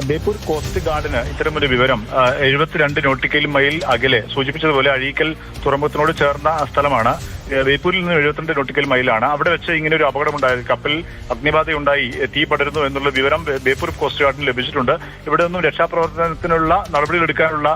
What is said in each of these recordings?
Beypore cost ഗാർഡിന് ഇത്തരമൊരു വിവരം 72 nautical mile അകലെ സൂചിപ്പിച്ചതുപോലെ അഴീക്കൽ തുറമുഖത്തിനോട് ചേർന്ന സ്ഥലമാണ്. ബേപ്പൂരിൽ നിന്ന് 72 നോട്ടിക്കൽ മൈലാണ്. അവിടെ വെച്ച് ഇങ്ങനെ ഒരു അപകടമുണ്ടായത്, കപ്പൽ അഗ്നിബാധയുണ്ടായി തീ പടരുന്നു എന്നുള്ള വിവരം ബേപ്പൂർ കോസ്റ്റ് ഗാർഡിന് ലഭിച്ചിട്ടുണ്ട്. ഇവിടെ നിന്നും രക്ഷാപ്രവർത്തനത്തിനുള്ള നടപടികൾ എടുക്കാനുള്ള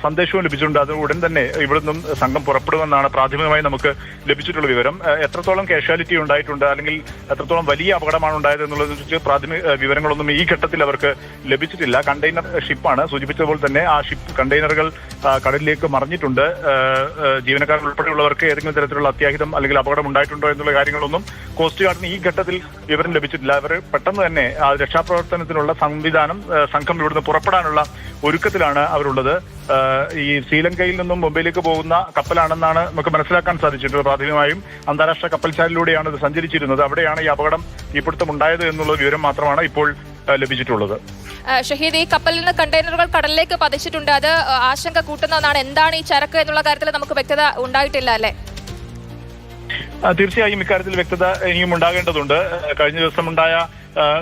സന്ദേശവും ലഭിച്ചിട്ടുണ്ട്. അത് ഉടൻ തന്നെ ഇവിടെ നിന്നും സംഘം പുറപ്പെടുമെന്നാണ് പ്രാഥമികമായി നമുക്ക് ലഭിച്ചിട്ടുള്ള വിവരം. എത്രത്തോളം കാഷ്വാലിറ്റി ഉണ്ടായിട്ടുണ്ട് അല്ലെങ്കിൽ എത്രത്തോളം വലിയ അപകടമാണ് ഉണ്ടായത് എന്നുള്ളതിനെക്കുറിച്ച് പ്രാഥമിക വിവരങ്ങളൊന്നും ഈ ഘട്ടത്തിൽ അവർക്ക് ലഭിച്ചിട്ടില്ല. കണ്ടെയ്നർ ഷിപ്പാണ്. സൂചിപ്പിച്ചതുപോലെ തന്നെ ആ ഷിപ്പ് കണ്ടെയ്നറുകൾ കടലിലേക്ക് മറിഞ്ഞിട്ടുണ്ട്. ജീവനക്കാർ ഉൾപ്പെടെയുള്ളവർക്ക് ഏതെങ്കിലും തരത്തിലുള്ള അത്യാഹിതം അല്ലെങ്കിൽ അപകടം ഉണ്ടായിട്ടുണ്ടോ എന്നുള്ള കാര്യങ്ങളൊന്നും കോസ്റ്റ് ഗാർഡിന് ഈ ഘട്ടത്തിൽ വിവരം ലഭിച്ചിട്ടില്ല. അവർ പെട്ടെന്ന് തന്നെ രക്ഷാപ്രവർത്തനത്തിനുള്ള സംഘം ഇവിടുന്ന് പുറപ്പെടാനുള്ള ഒരുക്കത്തിലാണ് അവരുള്ളത്. ഈ ശ്രീലങ്കയിൽ നിന്നും മുംബൈയിലേക്ക് പോകുന്ന കപ്പലാണെന്നാണ് നമുക്ക് മനസ്സിലാക്കാൻ സാധിച്ചിട്ടുള്ളത്. പ്രാഥമികമായും അന്താരാഷ്ട്ര കപ്പൽശാലയിലൂടെയാണ് ഇത് സഞ്ചരിച്ചിരുന്നത്. അവിടെയാണ് ഈ അപകടം തീപിടുത്തം ഉണ്ടായത് എന്നുള്ള വിവരം മാത്രമാണ് ഇപ്പോൾ ലഭിച്ചിട്ടുള്ളത്. ഷഹീദ്, ഈ കപ്പലിൽ നിന്ന് കണ്ടെയ്നറുകൾ കടലിലേക്ക് പതിച്ചിട്ടുണ്ട്. അത് ആശങ്ക കൂട്ടുന്നതാണ്. എന്താണ് ഈ ചരക്ക് എന്നുള്ള കാര്യത്തിൽ നമുക്ക് വ്യക്തത ഉണ്ടായിട്ടില്ല അല്ലേ? തീർച്ചയായും ഇക്കാര്യത്തിൽ വ്യക്തത ഇനിയും ഉണ്ടാകേണ്ടതുണ്ട്. കഴിഞ്ഞ ദിവസം ഉണ്ടായ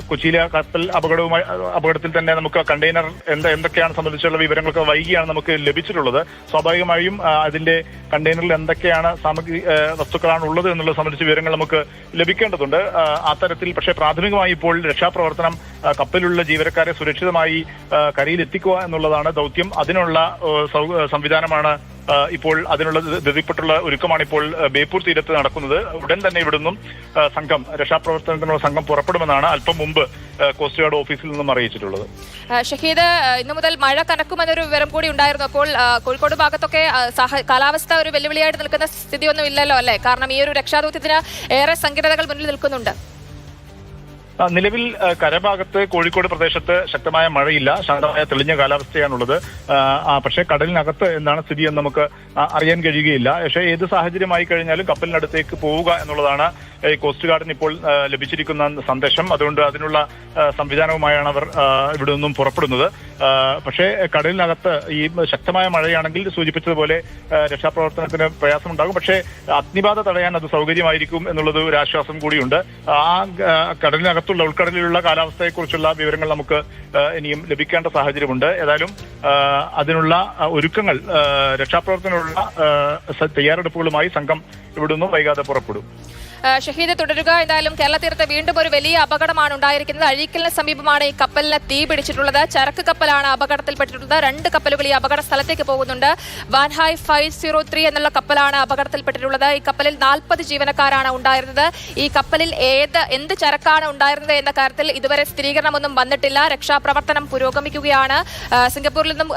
കൊച്ചിയിലെ കപ്പൽ അപകടത്തിൽ തന്നെ നമുക്ക് കണ്ടെയ്നർ എന്തൊക്കെയാണ് സംബന്ധിച്ചുള്ള വിവരങ്ങളൊക്കെ വൈകിയാണ് നമുക്ക് ലഭിച്ചിട്ടുള്ളത്. സ്വാഭാവികമായും അതിന്റെ കണ്ടെയ്നറിൽ എന്തൊക്കെയാണ് വസ്തുക്കളാണ് ഉള്ളത് എന്നുള്ളത് സംബന്ധിച്ച വിവരങ്ങൾ നമുക്ക് ലഭിക്കേണ്ടതുണ്ട്. അത്തരത്തിൽ പക്ഷേ പ്രാഥമികമായി ഇപ്പോൾ രക്ഷാപ്രവർത്തനം കപ്പലിലുള്ള ജീവനക്കാരെ സുരക്ഷിതമായി കരയിൽ എത്തിക്കുക എന്നുള്ളതാണ് ദൗത്യം. അതിനുള്ള സംവിധാനമാണ് ഇപ്പോൾ അതിനുള്ള ധൃതിപ്പെട്ടുള്ള ഒരുക്കമാണ് ഇപ്പോൾ ബേപ്പൂർ തീരത്ത് നടക്കുന്നത്. ഉടൻ തന്നെ ഇവിടുന്നും രക്ഷാപ്രവർത്തനത്തിനുള്ള സംഘം പുറപ്പെടുമെന്നാണ് അല്പം മുമ്പ് കോസ്റ്റ് ഗാർഡ് ഓഫീസിൽ നിന്നും അറിയിച്ചിട്ടുള്ളത്. ഷഹീദ്, ഇന്നു മുതൽ മഴ കനക്കുമെന്നൊരു വിവരം കൂടി ഉണ്ടായിരുന്നു. അപ്പോൾ കോഴിക്കോട് ഭാഗത്തൊക്കെ കാലാവസ്ഥ ഒരു വെല്ലുവിളിയായിട്ട് നിൽക്കുന്ന സ്ഥിതിയൊന്നും ഇല്ലല്ലോ അല്ലേ? കാരണം ഈ ഒരു രക്ഷാദൗത്യത്തിന് ഏറെ സങ്കീർണതകൾ മുന്നിൽ നിൽക്കുന്നുണ്ട്. നിലവിൽ കരഭാഗത്ത് കോഴിക്കോട് പ്രദേശത്ത് ശക്തമായ മഴയില്ല, ശാന്തമായ തെളിഞ്ഞ കാലാവസ്ഥയാണുള്ളത്. പക്ഷേ കടലിനകത്ത് എന്താണ് സ്ഥിതി എന്ന് നമുക്ക് അറിയാൻ കഴിയുകയില്ല. പക്ഷേ ഏത് സാഹചര്യമായി കഴിഞ്ഞാലും കപ്പലിനടുത്തേക്ക് പോവുക എന്നുള്ളതാണ് കോസ്റ്റ് ഗാർഡിന് ഇപ്പോൾ ലഭിച്ചിരിക്കുന്ന സന്ദേശം. അതുകൊണ്ട് അതിനുള്ള സംവിധാനവുമായാണ് അവർ ഇവിടെ നിന്നും പുറപ്പെടുന്നത്. പക്ഷേ കടലിനകത്ത് ഈ ശക്തമായ മഴയാണെങ്കിൽ സൂചിപ്പിച്ചതുപോലെ രക്ഷാപ്രവർത്തനത്തിന് പ്രയാസമുണ്ടാകും. പക്ഷേ അഗ്നിബാധ തടയാൻ അത് സൗകര്യമായിരിക്കും എന്നുള്ളത് ഒരു ആശ്വാസം കൂടിയുണ്ട്. ആ കടലിനകത്തുള്ള ഉൾക്കടലിലുള്ള കാലാവസ്ഥയെക്കുറിച്ചുള്ള വിവരങ്ങൾ നമുക്ക് ഇനിയും ലഭിക്കേണ്ട സാഹചര്യമുണ്ട്. ഏതായാലും അതിനുള്ള ഒരുക്കങ്ങൾ, രക്ഷാപ്രവർത്തനത്തിനുള്ള തയ്യാറെടുപ്പുകളുമായി സംഘം ഇവിടുന്ന് വൈകാതെ പുറപ്പെടും. ഷഹീദ്, തുടരുക. എന്തായാലും കേരള തീരത്ത് വീണ്ടും ഒരു വലിയ അപകടമാണ് ഉണ്ടായിരിക്കുന്നത്. അഴീക്കലിന് സമീപമാണ് ഈ കപ്പലിന് തീ പിടിച്ചിട്ടുള്ളത്. ചരക്ക് കപ്പലാണ് അപകടത്തിൽപ്പെട്ടിട്ടുള്ളത്. 2 കപ്പലുകൾ ഈ അപകട സ്ഥലത്തേക്ക് പോകുന്നുണ്ട്. വാൻഹായ് 503 എന്നുള്ള കപ്പലാണ് അപകടത്തിൽപ്പെട്ടിട്ടുള്ളത്. ഈ കപ്പലിൽ 40 ജീവനക്കാരാണ് ഉണ്ടായിരുന്നത്. ഈ കപ്പലിൽ എന്ത് ചരക്കാണ് ഉണ്ടായിരുന്നത് എന്ന കാര്യത്തിൽ ഇതുവരെ സ്ഥിരീകരണമൊന്നും വന്നിട്ടില്ല. രക്ഷാപ്രവർത്തനം പുരോഗമിക്കുകയാണ്. സിംഗപ്പൂരിൽ നിന്നും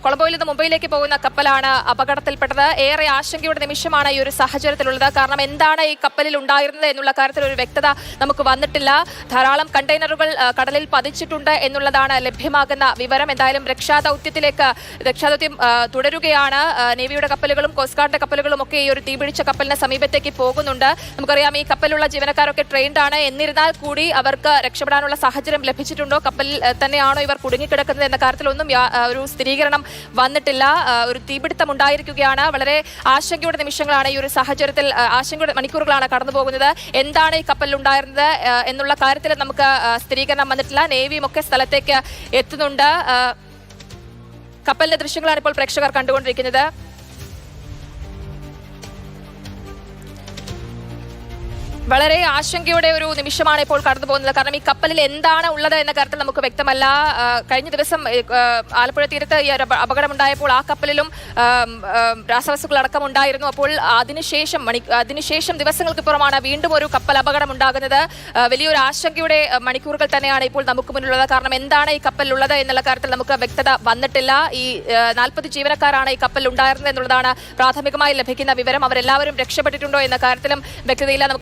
കൊളംബോയിൽ നിന്നും മുംബൈയിലേക്ക് പോകുന്ന കപ്പലാണ് അപകടത്തിൽപ്പെട്ടത്. ഏറെ ആശങ്കയുടെ നിമിഷമാണ് ഈ ഒരു സാഹചര്യത്തിലുള്ളത്. കാരണം എന്താണ് ഈ കപ്പലിൽ ഉണ്ടായിരുന്നത് എന്നുള്ള കാര്യത്തിൽ ഒരു വ്യക്തത നമുക്ക് വന്നിട്ടില്ല. ധാരാളം കണ്ടെയ്നറുകൾ കടലിൽ പതിച്ചിട്ടുണ്ട് എന്നുള്ളതാണ് ലഭ്യമാകുന്ന വിവരം. എന്തായാലും രക്ഷാദൗത്യം തുടരുകയാണ്. നേവിയുടെ കപ്പലുകളും കോസ്റ്റ് ഗാർഡിന്റെ കപ്പലുകളും ഒക്കെ ഈ ഒരു തീപിടിച്ച കപ്പലിന് സമീപത്തേക്ക് പോകുന്നുണ്ട്. നമുക്കറിയാം ഈ കപ്പലിലുള്ള ജീവനക്കാരൊക്കെ ട്രെയിൻഡ് ആണ്. എന്നിരുന്നാൽ കൂടി അവർക്ക് രക്ഷപ്പെടാനുള്ള സാഹചര്യം ലഭിച്ചിട്ടുണ്ടോ, കപ്പലിൽ തന്നെയാണോ ഇവർ കുടുങ്ങിക്കിടക്കുന്നത് എന്ന കാര്യത്തിലൊന്നും ഒരു സ്ഥിരീകരണം വന്നിട്ടില്ല. ഒരു തീപിടുത്തം ഉണ്ടായിരിക്കുകയാണ്. വളരെ ആശങ്കയുടെ നിമിഷങ്ങളാണ് ഈ ഒരു സാഹചര്യത്തിൽ, ആശങ്കയുടെ മണിക്കൂറുകളാണ് കടന്നു പോകുന്നത്. എന്താണ് ഈ കപ്പലിൽ ഉണ്ടായിരുന്നത് എന്നുള്ള കാര്യത്തിൽ നമുക്ക് സ്ഥിരീകരണം വന്നിട്ടില്ല. നേവിയും ഒക്കെ സ്ഥലത്തേക്ക് എത്തുന്നുണ്ട്. കപ്പലിന്റെ ദൃശ്യങ്ങളാണ് ഇപ്പോൾ പ്രേക്ഷകർ കണ്ടുകൊണ്ടിരിക്കുന്നത്. വളരെ ആശങ്കയുടെ ഒരു നിമിഷമാണ് ഇപ്പോൾ കടന്നു പോകുന്നത്. കാരണം ഈ കപ്പലിൽ എന്താണ് ഉള്ളത് എന്ന കാര്യത്തിൽ നമുക്ക് വ്യക്തമല്ല. കഴിഞ്ഞ ദിവസം ആലപ്പുഴ തീരത്ത് ഈ അപകടമുണ്ടായപ്പോൾ ആ കപ്പലിലും രാസവസ്തുക്കൾ അടക്കം ഉണ്ടായിരുന്നു. അപ്പോൾ അതിനുശേഷം ദിവസങ്ങൾക്ക് പുറമാണ് വീണ്ടും ഒരു കപ്പൽ അപകടം ഉണ്ടാകുന്നത്. വലിയൊരു ആശങ്കയുടെ മണിക്കൂറുകൾ തന്നെയാണ് ഇപ്പോൾ നമുക്ക് മുന്നിലുള്ളത്. കാരണം എന്താണ് ഈ കപ്പലിലുള്ളത് എന്നുള്ള കാര്യത്തിൽ നമുക്ക് വ്യക്തത വന്നിട്ടില്ല. ഈ 40 ജീവനക്കാരാണ് ഈ കപ്പലിൽ ഉണ്ടായിരുന്നത് എന്നുള്ളതാണ് പ്രാഥമികമായി ലഭിക്കുന്ന വിവരം. അവരെല്ലാവരും രക്ഷപ്പെട്ടിട്ടുണ്ടോ എന്ന കാര്യത്തിലും വ്യക്തതയില്ല.